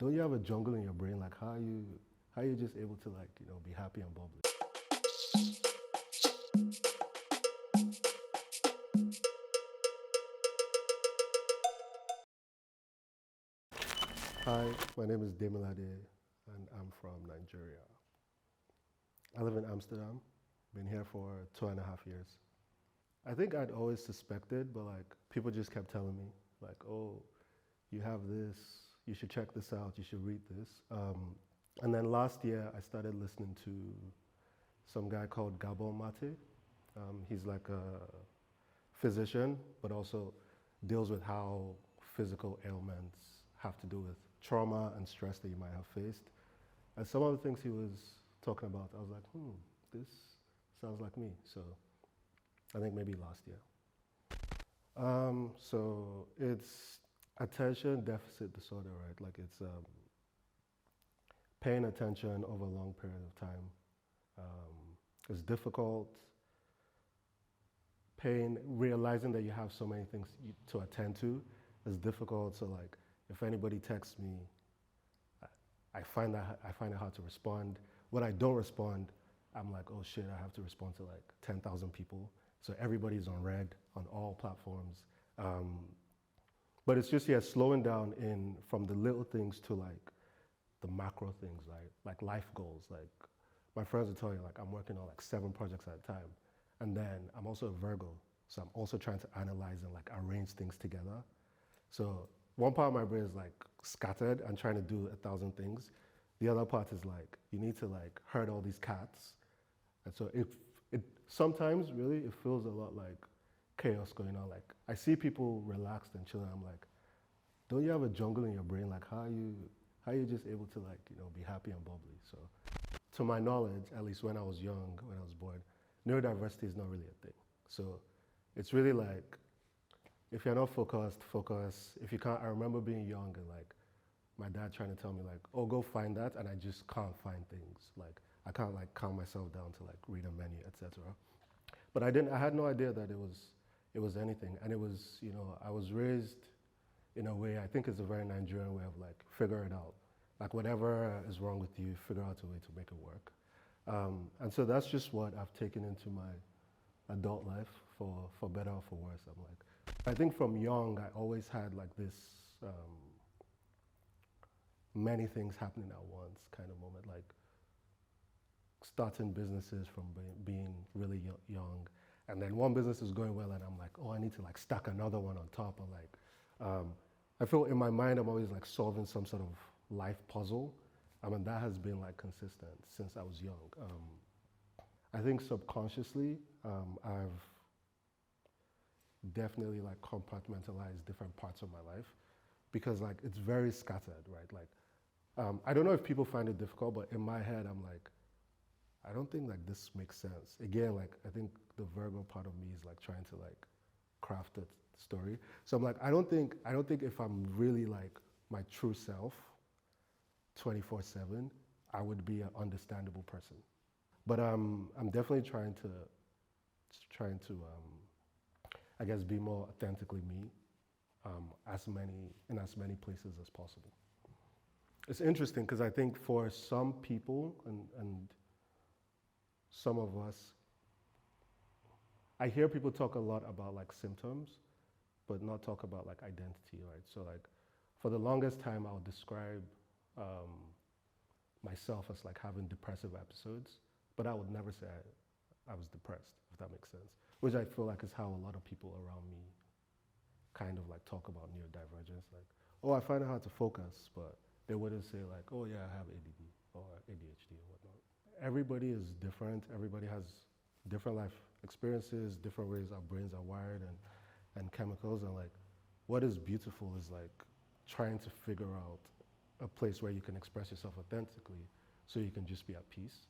Don't you have a jungle in your brain? Like how are you just able to like, be happy and bubbly? Hi, my name is Demilade and I'm from Nigeria. I live in Amsterdam. Been here for 2.5 years. I think I'd always suspected, but like people just kept telling me, like, oh, you have this, you should check this out, you should read this. And then last year I started listening to some guy called Gabor Mate. He's like a physician, but also deals with how physical ailments have to do with trauma and stress that you might have faced. And some of the things he was talking about, I was like, this sounds like me. So I think maybe last year. So it's attention deficit disorder, right? Like it's paying attention over a long period of time. It's difficult. Realizing that you have so many things to attend to is difficult. So like, if anybody texts me, I find it hard to respond. When I don't respond, I'm like, oh shit, I have to respond to like 10,000 people. So everybody's on red on all platforms. But it's just, slowing down from the little things to like the macro things, right? Like life goals. Like my friends will tell you, like I'm working on like 7 projects at a time. And then I'm also a Virgo. So I'm also trying to analyze and like arrange things together. So one part of my brain is like scattered and trying to do 1,000 things. The other part is like, you need to like herd all these cats. And so it sometimes really, it feels a lot like chaos going on. Like I see people relaxed and chilling. I'm like, don't you have a jungle in your brain? Like how are you just able to like, be happy and bubbly? So to my knowledge, at least when I was young, when I was born, neurodiversity is not really a thing. So it's really like, if you're not focused, focus. If you can't, I remember being young and like my dad trying to tell me like, oh, go find that. And I just can't find things. Like I can't like calm myself down to like read a menu, etc. But I had no idea that it was anything. And it was, I was raised in a way, I think it's a very Nigerian way of like, figure it out. Like whatever is wrong with you, figure out a way to make it work. And so that's just what I've taken into my adult life for better or for worse. I'm like, I think from young, I always had like this many things happening at once kind of moment, like starting businesses from being really young. And then one business is going well and I'm like, oh, I need to like stack another one on top. And like, I feel in my mind, I'm always like solving some sort of life puzzle. I mean, that has been like consistent since I was young. I think subconsciously, I've definitely like compartmentalized different parts of my life because like it's very scattered, right? Like, I don't know if people find it difficult, but in my head, I'm like, I don't think like this makes sense. Again, like I think the Virgo part of me is like trying to like craft a story. So I'm like, I don't think if I'm really like my true self, 24/7, I would be an understandable person. But I'm definitely trying to I guess be more authentically me, in as many places as possible. It's interesting because I think for some people and some of us, I hear people talk a lot about like symptoms, but not talk about like identity, right? So like for the longest time, I would describe myself as like having depressive episodes, but I would never say I was depressed, if that makes sense. Which I feel like is how a lot of people around me kind of like talk about neurodivergence. Like, oh, I find it hard to focus, but they wouldn't say like, oh yeah, I have ADD or ADHD or whatnot. Everybody is different. Everybody has different life experiences, different ways our brains are wired and chemicals. And like, what is beautiful is like trying to figure out a place where you can express yourself authentically so you can just be at peace.